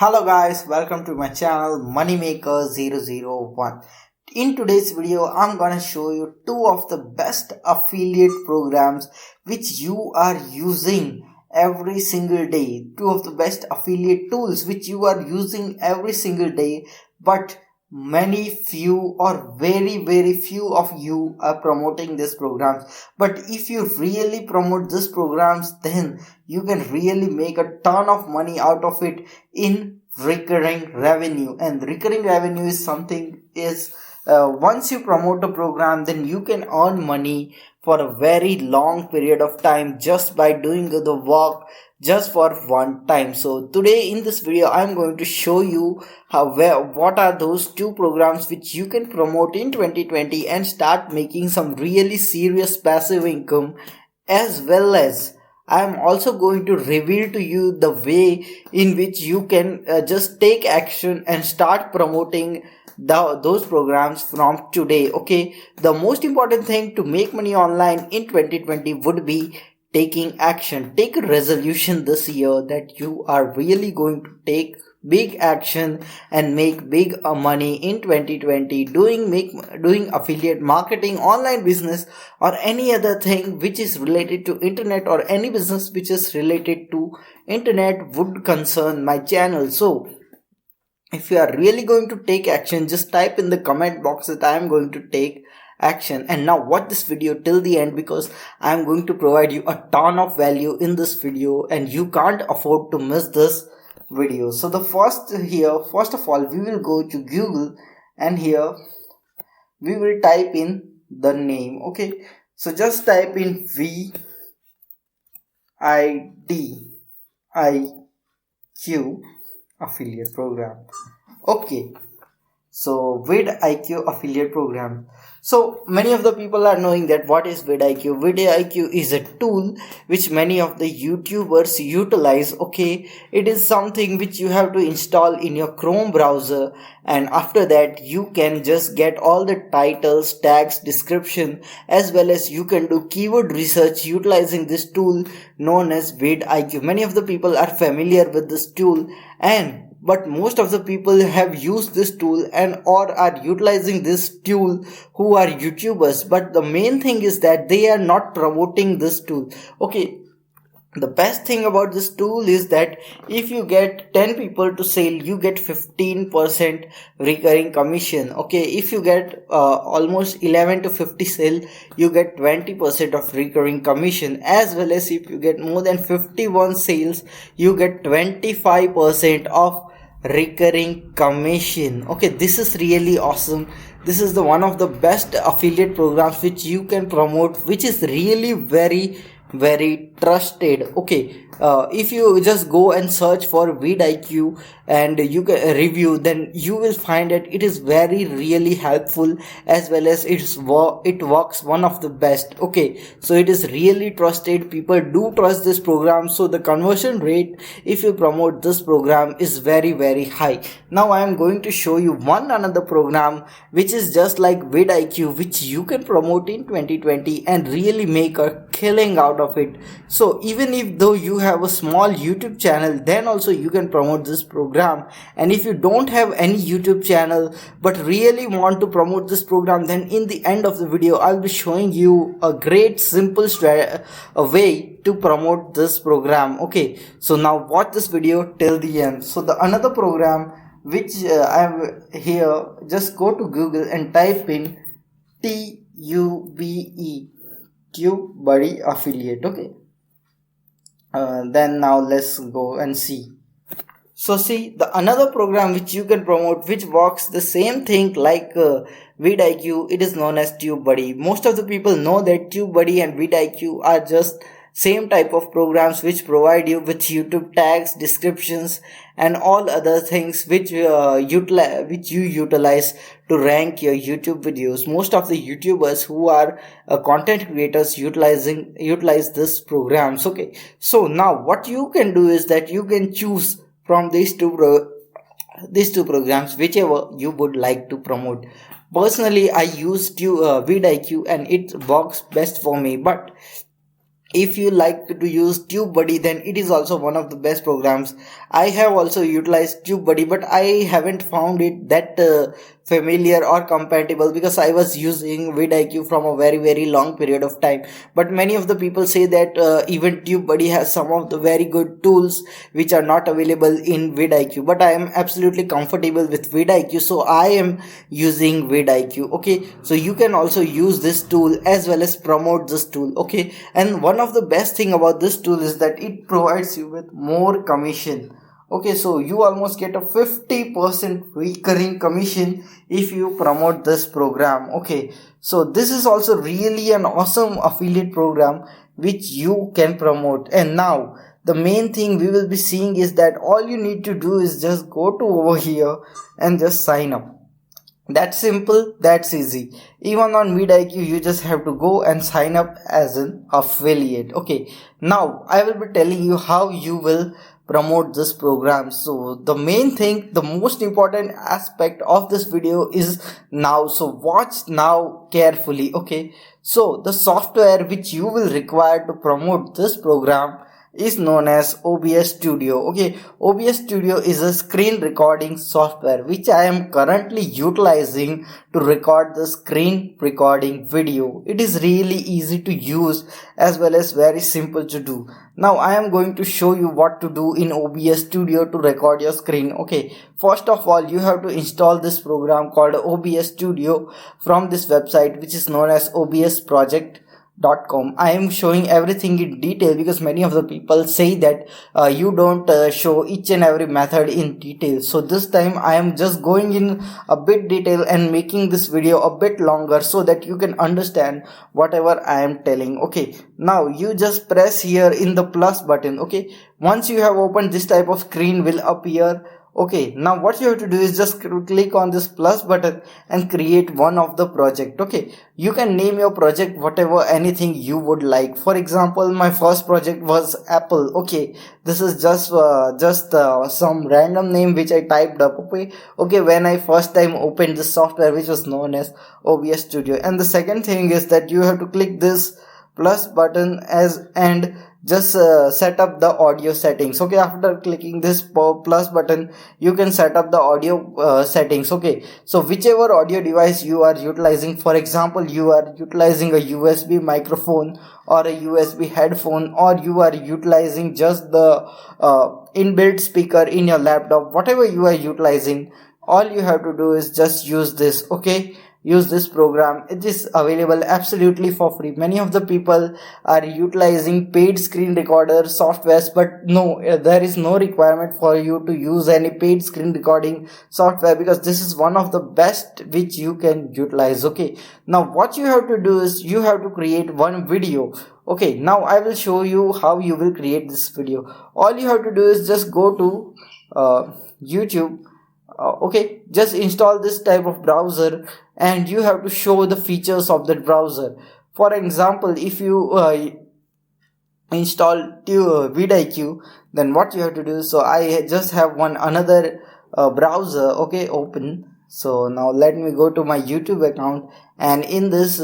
Hello guys, welcome to my channel Moneymaker001. In today's video, I'm gonna show you two of the best affiliate programs which you are using every single day. Two of the best affiliate tools which you are using every single day, but many few or very few of you are promoting these programs. But if you really promote these programs, then you can really make a ton of money out of it in recurring revenue. And recurring revenue is something is once you promote a program, then you can earn money for a very long period of time just by doing the work just for one time. So today in this video I'm going to show you what are those two programs which you can promote in 2020 and start making some really serious passive income, as well as I am also going to reveal to you the way in which you can just take action and start promoting those programs from today. Okay, the most important thing to make money online in 2020 would be taking action. Take a resolution this year that you are really going to take big action and make big money in 2020 doing affiliate marketing, online business, or any other thing which is related to internet, or any business which is related to internet would concern my channel. So if you are really going to take action, just type in the comment box that I am going to take action. And now watch this video till the end, because I am going to provide you a ton of value in this video and you can't afford to miss this video. So the first of all, we will go to Google, and here we will type in the name. Okay, so just type in VIDIQ affiliate program. Okay, so vidIQ affiliate program. So many of the people are knowing that what is vidIQ. vidIQ is a tool which many of the YouTubers utilize. Okay, it is something which you have to install in your Chrome browser, and after that you can just get all the titles, tags, description, as well as you can do keyword research utilizing this tool known as vidIQ. Many of the people are familiar with this tool, but most of the people have used this tool and or are utilizing this tool who are YouTubers, but the main thing is that they are not promoting this tool. Okay, the best thing about this tool is that if you get 10 people to sell, you get 15% recurring commission. Okay, if you get almost 11 to 50 sell, you get 20% of recurring commission, as well as if you get more than 51 sales, you get 25% of recurring commission. Okay, this is really awesome. This is the one of the best affiliate programs which you can promote, which is really very trusted. Okay, if you just go and search for vidIQ and you can review, then you will find that it is very really helpful, as well as it works one of the best. Okay, so it is really trusted. People do trust this program, so the conversion rate if you promote this program is very high. Now I am going to show you another program which is just like vidIQ, which you can promote in 2020 and really make a killing out of it. So even if though you have a small YouTube channel, then also you can promote this program. And if you don't have any YouTube channel but really want to promote this program, then in the end of the video I'll be showing you a great simple way to promote this program. Okay, so now watch this video till the end. So the another program which I have here, just go to Google and type in TubeBuddy affiliate. Okay, then now let's go and see. So see, the another program which you can promote which works the same thing like vidIQ, it is known as TubeBuddy. Most of the people know that TubeBuddy and vidIQ are just same type of programs which provide you with YouTube tags, descriptions, and all other things which you utilize to rank your YouTube videos. Most of the YouTubers who are content creators utilize this programs. Okay, so now what you can do is that you can choose from these two programs whichever you would like to promote. Personally, I use vidIQ and it works best for me, but if you like to use TubeBuddy, then it is also one of the best programs. I have also utilized TubeBuddy, but I haven't found it that familiar or compatible because I was using vidIQ from a very long period of time. But many of the people say that even TubeBuddy has some of the very good tools which are not available in vidIQ. But I am absolutely comfortable with vidIQ, so I am using vidIQ. Okay, so you can also use this tool as well as promote this tool. Okay, and one of the best thing about this tool is that it provides you with more commission. Okay, so you almost get a 50% recurring commission if you promote this program. Okay, so this is also really an awesome affiliate program which you can promote. And now the main thing we will be seeing is that all you need to do is just go to over here and just sign up. That's simple, that's easy. Even on vidIQ, you just have to go and sign up as an affiliate. Okay, now I will be telling you how you will promote this program. So the main thing, the most important aspect of this video is now. So watch now carefully. Okay, so the software which you will require to promote this program is known as OBS Studio. Okay, OBS Studio is a screen recording software which I am currently utilizing to record the screen recording video. It is really easy to use as well as very simple to do. Now I am going to show you what to do in OBS Studio to record your screen. Okay, first of all, you have to install this program called OBS Studio from this website which is known as obsproject.com. I am showing everything in detail because many of the people say that you don't show each and every method in detail. So this time I am just going in a bit detail and making this video a bit longer so that you can understand whatever I am telling. Okay, now you just press here in the plus button. Okay, once you have opened, this type of screen will appear. Okay, now what you have to do is just click on this plus button and create one of the project. Okay, you can name your project whatever, anything you would like. For example, my first project was Apple. Okay, this is just some random name which I typed up. Okay, when I first time opened this software which was known as OBS Studio. And the second thing is that you have to click this plus button as and just set up the audio settings. Okay, after clicking this plus button, you can set up the audio settings. Okay, so whichever audio device you are utilizing, for example, you are utilizing a USB microphone or a USB headphone, or you are utilizing just the inbuilt speaker in your laptop, whatever you are utilizing, all you have to do is just use this. Okay, use this program. It is available absolutely for free. Many of the people are utilizing paid screen recorder softwares, but no, there is no requirement for you to use any paid screen recording software because this is one of the best which you can utilize. Okay, now what you have to do is you have to create one video. Okay, now I will show you how you will create this video. All you have to do is just go to YouTube. Okay, just install this type of browser and you have to show the features of that browser. For example, if you install vidIQ, then what you have to do, so I just have one another browser, okay, open. So now let me go to my YouTube account, and in this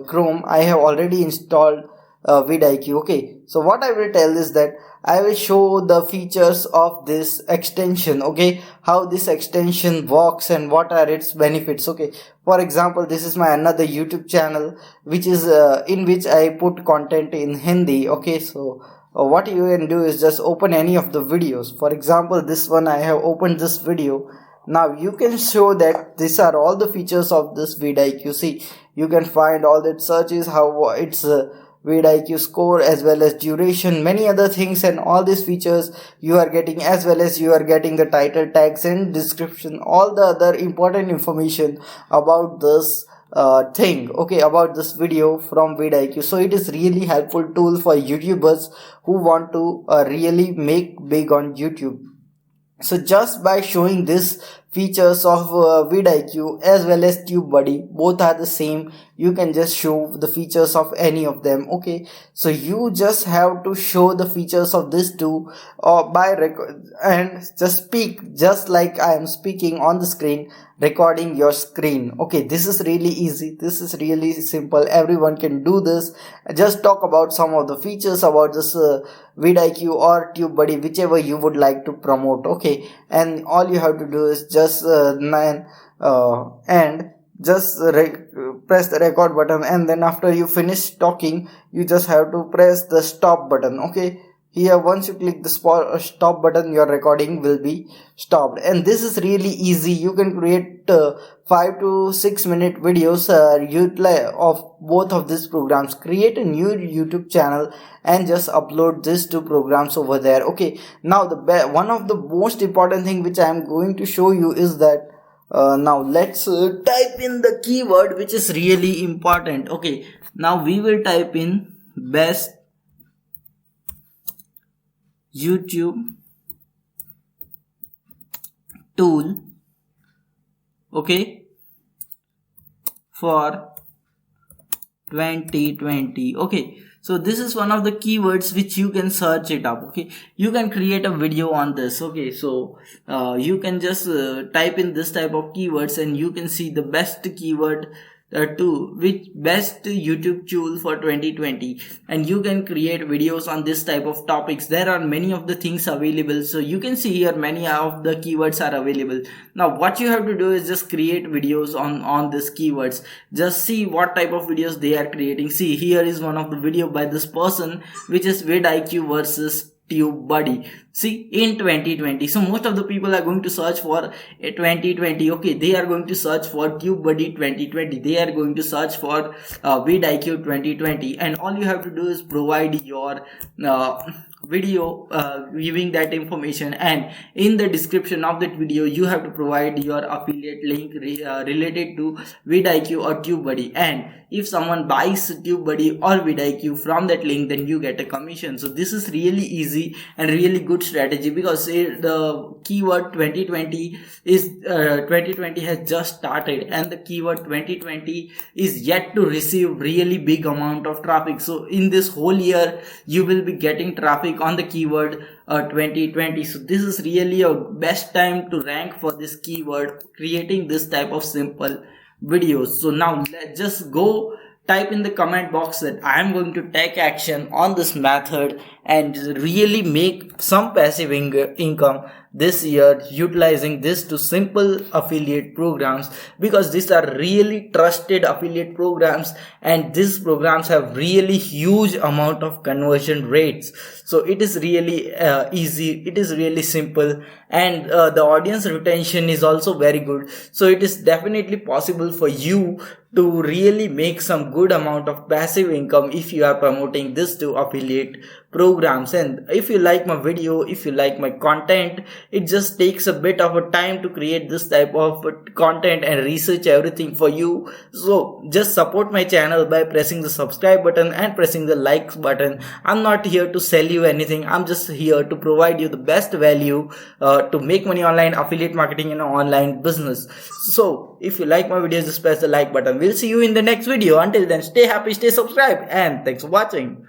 Chrome I have already installed vidIQ. Okay, so what I will tell is that I will show the features of this extension. Okay, how this extension works and what are its benefits. Okay, for example, this is my another YouTube channel which is in which I put content in Hindi. Okay, so what you can do is just open any of the videos. For example, this one I have opened this video. Now you can show that these are all the features of this vidIQ. See, you can find all that searches, how it's vidIQ score as well as duration, many other things, and all these features you are getting, as well as you are getting the title tags and description, all the other important information about this thing, okay, about this video from vidIQ. So it is really helpful tool for YouTubers who want to really make big on YouTube. So just by showing this features of vidIQ as well as TubeBuddy. Both are the same. You can just show the features of any of them. Okay, so you just have to show the features of this two by record and just speak just like I am speaking on the screen, recording your screen. Okay, this is really easy, this is really simple, everyone can do this. Just talk about some of the features about this vidIQ or TubeBuddy, whichever you would like to promote. Okay, and all you have to do is just and just press the record button, and then after you finish talking you just have to press the stop button. Okay, here once you click the stop button, your recording will be stopped. And this is really easy. You can create 5 to 6 minute videos of both of these programs. Create a new YouTube channel and just upload these two programs over there. Okay, now one of the most important thing which I am going to show you is that now let's type in the keyword which is really important. Okay, now we will type in best YouTube tool, okay, for 2020. Okay, so this is one of the keywords which you can search it up. Okay, you can create a video on this. Okay, so you can just type in this type of keywords and you can see the best keyword which best YouTube tool for 2020, and you can create videos on this type of topics. There are many of the things available, so you can see here many of the keywords are available. Now what you have to do is just create videos on these keywords. Just see what type of videos they are creating. See, here is one of the video by this person which is vidIQ versus TubeBuddy. See, in 2020, so most of the people are going to search for 2020. Okay, they are going to search for TubeBuddy 2020, they are going to search for vidIQ 2020, and all you have to do is provide your video giving that information, and in the description of that video you have to provide your affiliate link related to vidIQ or TubeBuddy, and if someone buys TubeBuddy or vidIQ from that link, then you get a commission. So this is really easy and really good strategy, because the keyword 2020 is 2020 has just started, and the keyword 2020 is yet to receive really big amount of traffic. So in this whole year you will be getting traffic on the keyword 2020. So this is really a best time to rank for this keyword, creating this type of simple videos. So now let's just go type in the comment box that I am going to take action on this method and really make some passive income this year utilizing this to simple affiliate programs, because these are really trusted affiliate programs and these programs have really huge amount of conversion rates. So it is really easy, it is really simple, and the audience retention is also very good. So it is definitely possible for you to really make some good amount of passive income if you are promoting this to affiliate programs. And if you like my video, if you like my content, it just takes a bit of a time to create this type of content and research everything for you. So just support my channel by pressing the subscribe button and pressing the likes button. I'm not here to sell you anything, I'm just here to provide you the best value to make money online, affiliate marketing in an online business. So if you like my videos, just press the like button. We'll see you in the next video. Until then, stay happy, stay subscribed, and thanks for watching.